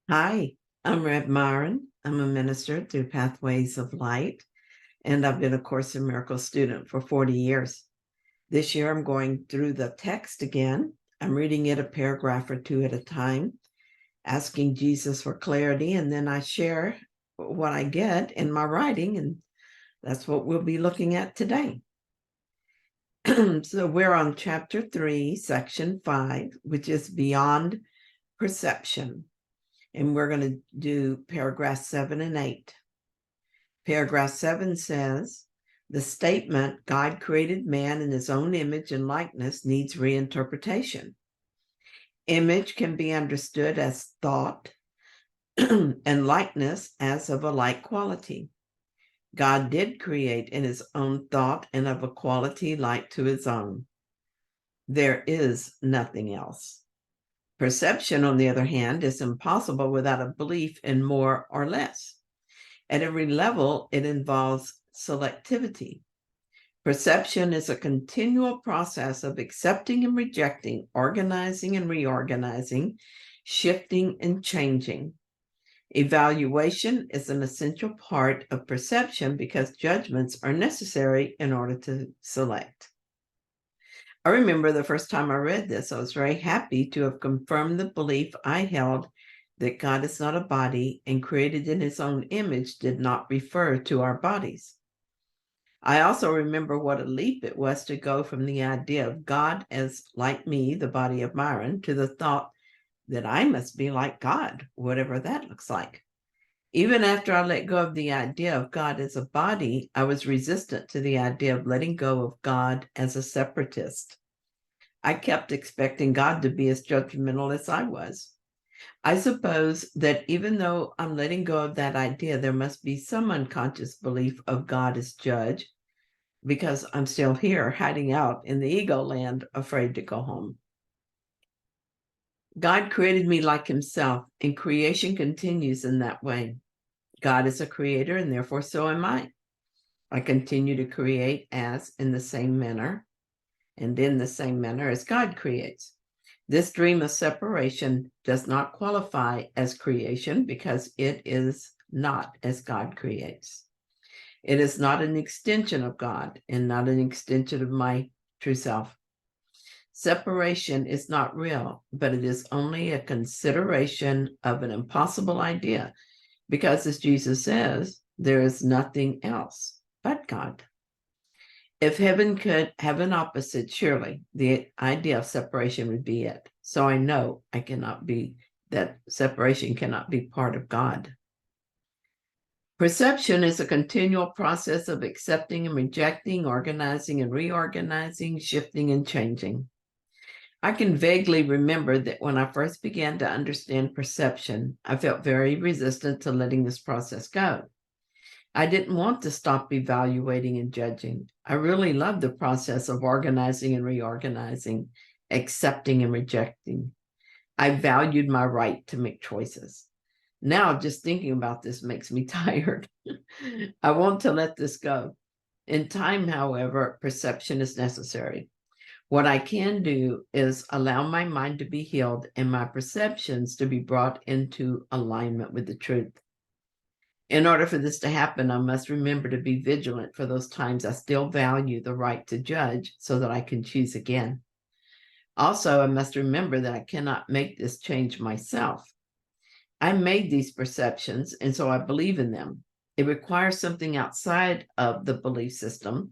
Hi, I'm Rev Myron. I'm a minister through Pathways of Light, and I've been a Course in Miracles student for 40 years. This year, I'm going through the text again. I'm reading it a paragraph or two at a time, asking Jesus for clarity, and then I share what I get in my writing, and that's what we'll be looking at today. So we're on chapter 3, section 5, which is Beyond Perception. And we're going to do paragraphs 7 and 8. Paragraph 7 says, the statement, God created man in his own image and likeness, needs reinterpretation. Image can be understood as thought and likeness as of a like quality. God did create in his own thought and of a quality like to his own. There is nothing else. Perception, on the other hand, is impossible without a belief in more or less. At every level, it involves selectivity. Perception is a continual process of accepting and rejecting, organizing and reorganizing, shifting and changing. Evaluation is an essential part of perception because judgments are necessary in order to select. I remember the first time I read this, I was very happy to have confirmed the belief I held that God is not a body and created in his own image did not refer to our bodies. I also remember what a leap it was to go from the idea of God as like me, the body of Myron, to the thought that I must be like God, whatever that looks like. Even after I let go of the idea of God as a body, I was resistant to the idea of letting go of God as a separatist. I kept expecting God to be as judgmental as I was. I suppose that even though I'm letting go of that idea, there must be some unconscious belief of God as judge, because I'm still here hiding out in the ego land, afraid to go home. God created me like himself, and creation continues in that way. God is a creator, and therefore so am I. I continue to create as in the same manner as God creates. This dream of separation does not qualify as creation because it is not as God creates. It is not an extension of God and not an extension of my true self. Separation is not real, but it is only a consideration of an impossible idea because, as Jesus says, there is nothing else but God. If heaven could have an opposite, surely the idea of separation would be it. So I know that separation cannot be part of God. Perception is a continual process of accepting and rejecting, organizing and reorganizing, shifting and changing. I can vaguely remember that when I first began to understand perception, I felt very resistant to letting this process go. I didn't want to stop evaluating and judging. I really loved the process of organizing and reorganizing, accepting and rejecting. I valued my right to make choices. Now, just thinking about this makes me tired. I want to let this go. In time, however, perception is necessary. What I can do is allow my mind to be healed and my perceptions to be brought into alignment with the truth. In order for this to happen, I must remember to be vigilant for those times I still value the right to judge so that I can choose again. Also, I must remember that I cannot make this change myself. I made these perceptions, and so I believe in them. It requires something outside of the belief system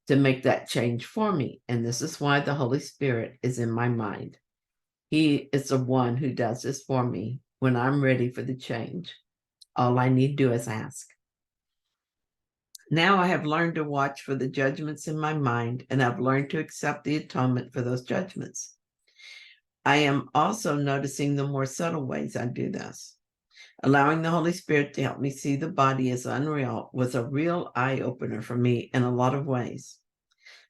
to make that change for me, and this is why the Holy Spirit is in my mind. He is the one who does this for me when I'm ready for the change. All I need to do is ask. Now I have learned to watch for the judgments in my mind, and I've learned to accept the atonement for those judgments. I am also noticing the more subtle ways I do this. Allowing the Holy Spirit to help me see the body as unreal was a real eye-opener for me in a lot of ways.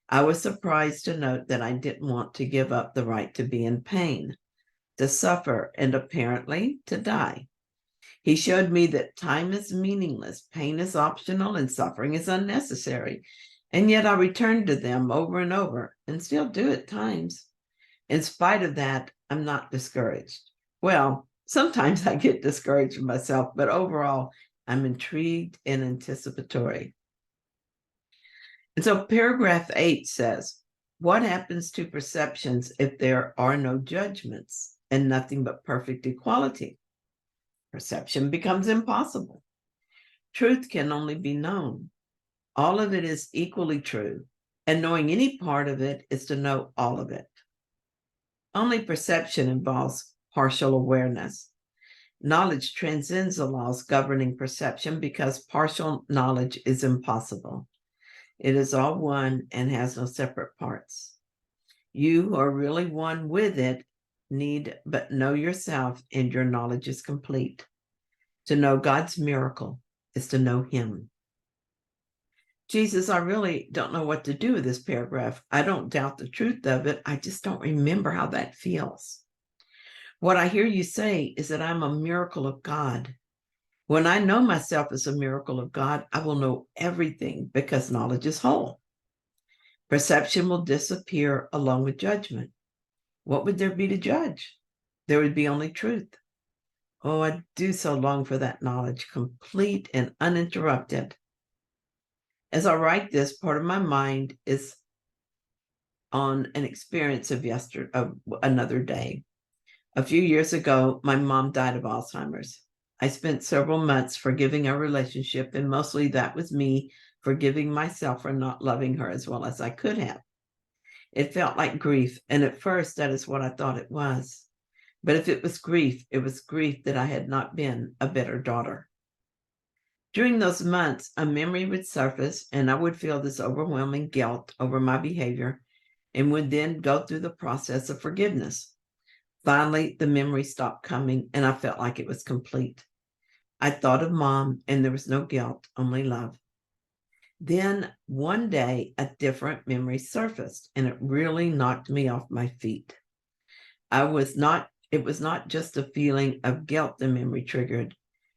I was surprised to note that I didn't want to give up the right to be in pain, to suffer, and apparently to die. He showed me that time is meaningless, pain is optional, and suffering is unnecessary. And yet I return to them over and over and still do at times. In spite of that, I'm not discouraged. Well, Sometimes I get discouraged with myself, but overall, I'm intrigued and anticipatory. And so paragraph 8 says, what happens to perceptions if there are no judgments and nothing but perfect equality? Perception becomes impossible. Truth can only be known. All of it is equally true, and knowing any part of it is to know all of it. Only perception involves partial awareness. Knowledge transcends the laws governing perception because partial knowledge is impossible. It is all one and has no separate parts. You who are really one with it need but know yourself, and your knowledge is complete. To know God's miracle is to know him. Jesus, I really don't know what to do with this paragraph. I don't doubt the truth of it. I just don't remember how that feels. What I hear you say is that I'm a miracle of God. When I know myself as a miracle of God, I will know everything because knowledge is whole. Perception will disappear along with judgment. What would there be to judge? There would be only truth. Oh, I do so long for that knowledge, complete and uninterrupted. As I write this, part of my mind is on an experience of another day. A few years ago, my mom died of Alzheimer's. I spent several months forgiving our relationship, and mostly that was me forgiving myself for not loving her as well as I could have. It felt like grief, and at first that is what I thought it was. But if it was grief that I had not been a better daughter. During those months, a memory would surface, and I would feel this overwhelming guilt over my behavior, and would then go through the process of forgiveness. Finally, the memory stopped coming, and I felt like it was complete. I thought of Mom, and there was no guilt, only love. Then one day, a different memory surfaced, and it really knocked me off my feet. It was not just a feeling of guilt the memory triggered,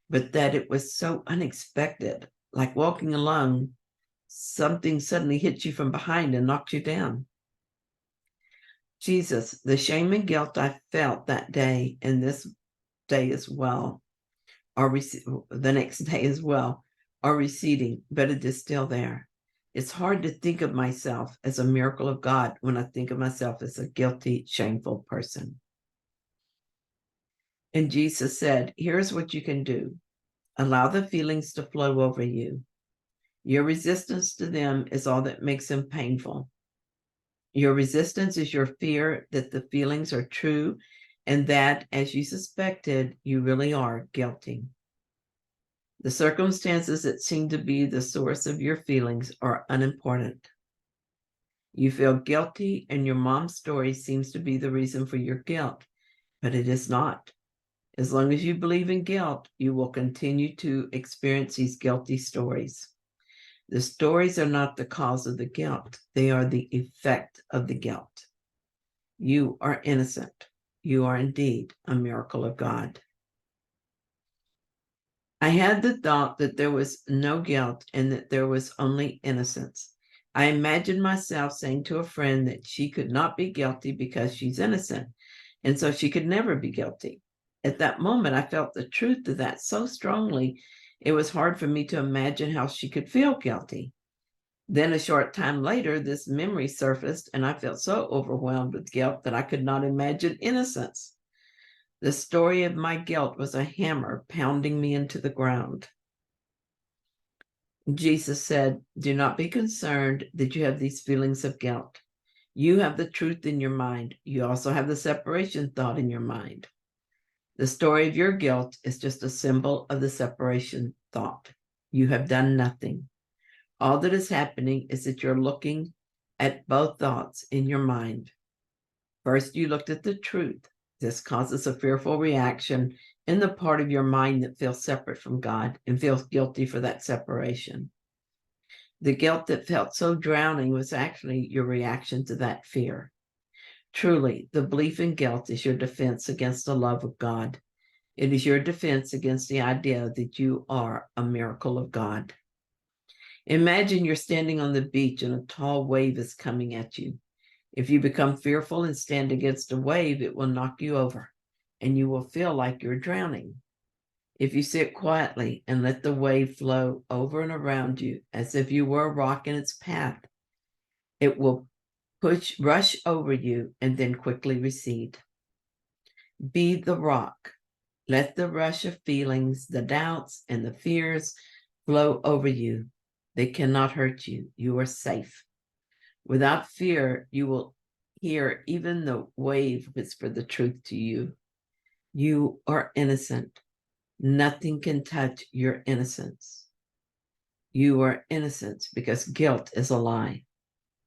but that it was so unexpected, like walking alone, something suddenly hits you from behind and knocks you down. Jesus, the shame and guilt I felt that day and this day as well, the next day as well, are receding, but it is still there. It's hard to think of myself as a miracle of God when I think of myself as a guilty, shameful person. And Jesus said, here's what you can do. Allow the feelings to flow over you. Your resistance to them is all that makes them painful. Your resistance is your fear that the feelings are true and that, as you suspected, you really are guilty. The circumstances that seem to be the source of your feelings are unimportant. You feel guilty, and your mom's story seems to be the reason for your guilt, but it is not. As long as you believe in guilt, you will continue to experience these guilty stories. The stories are not the cause of the guilt. They are the effect of the guilt. You are innocent. You are indeed a miracle of God. I had the thought that there was no guilt and that there was only innocence. I imagined myself saying to a friend that she could not be guilty because she's innocent, and so she could never be guilty. At that moment, I felt the truth of that so strongly, it was hard for me to imagine how she could feel guilty. Then a short time later, this memory surfaced, and I felt so overwhelmed with guilt that I could not imagine innocence. The story of my guilt was a hammer pounding me into the ground. Jesus said, do not be concerned that you have these feelings of guilt. You have the truth in your mind. You also have the separation thought in your mind. The story of your guilt is just a symbol of the separation thought. You have done nothing. All that is happening is that you're looking at both thoughts in your mind. First, you looked at the truth. This causes a fearful reaction in the part of your mind that feels separate from God and feels guilty for that separation. The guilt that felt so drowning was actually your reaction to that fear. Truly, the belief in guilt is your defense against the love of God. It is your defense against the idea that you are a miracle of God. Imagine you're standing on the beach and a tall wave is coming at you. If you become fearful and stand against a wave, it will knock you over. and you will feel like you're drowning. If you sit quietly and let the wave flow over and around you as if you were a rock in its path, it will rush over you and then quickly recede. Be the rock. Let the rush of feelings, the doubts, and the fears flow over you. They cannot hurt you. You are safe. Without fear, you will hear even the wave whisper the truth to you. You are innocent. Nothing can touch your innocence. You are innocent because guilt is a lie.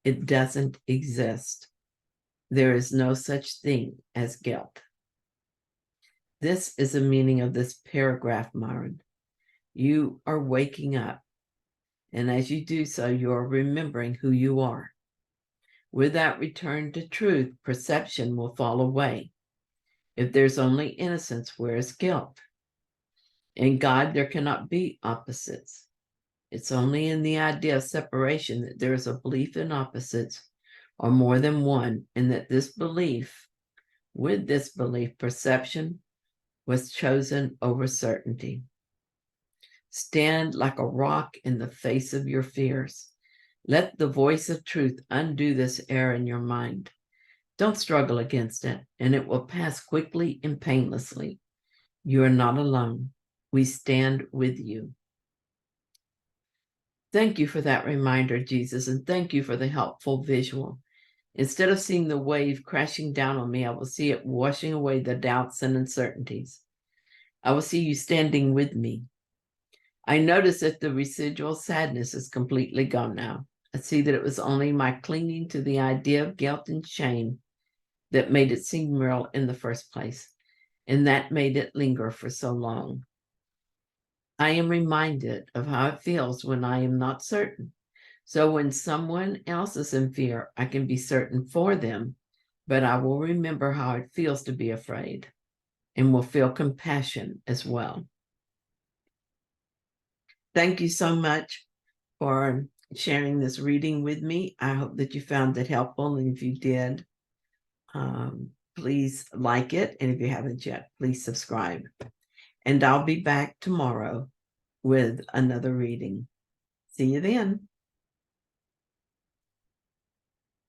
It doesn't exist. There is no such thing as guilt. This is the meaning of this paragraph, Myron. You are waking up, and as you do so, you are remembering who you are. With that return to truth, perception will fall away. If there's only innocence, where is guilt? In God, there cannot be opposites. It's only in the idea of separation that there is a belief in opposites, or more than one, and that with this belief, perception was chosen over certainty. Stand like a rock in the face of your fears. Let the voice of truth undo this error in your mind. Don't struggle against it, and it will pass quickly and painlessly. You are not alone. We stand with you. Thank you for that reminder, Jesus, and thank you for the helpful visual. Instead of seeing the wave crashing down on me, I will see it washing away the doubts and uncertainties. I will see you standing with me. I notice that the residual sadness is completely gone now. I see that it was only my clinging to the idea of guilt and shame that made it seem real in the first place, and that made it linger for so long. I am reminded of how it feels when I am not certain. So when someone else is in fear, I can be certain for them, but I will remember how it feels to be afraid and will feel compassion as well. Thank you so much for sharing this reading with me. I hope that you found it helpful, and if you did, please like it, and if you haven't yet, please subscribe. And I'll be back tomorrow with another reading. See you then.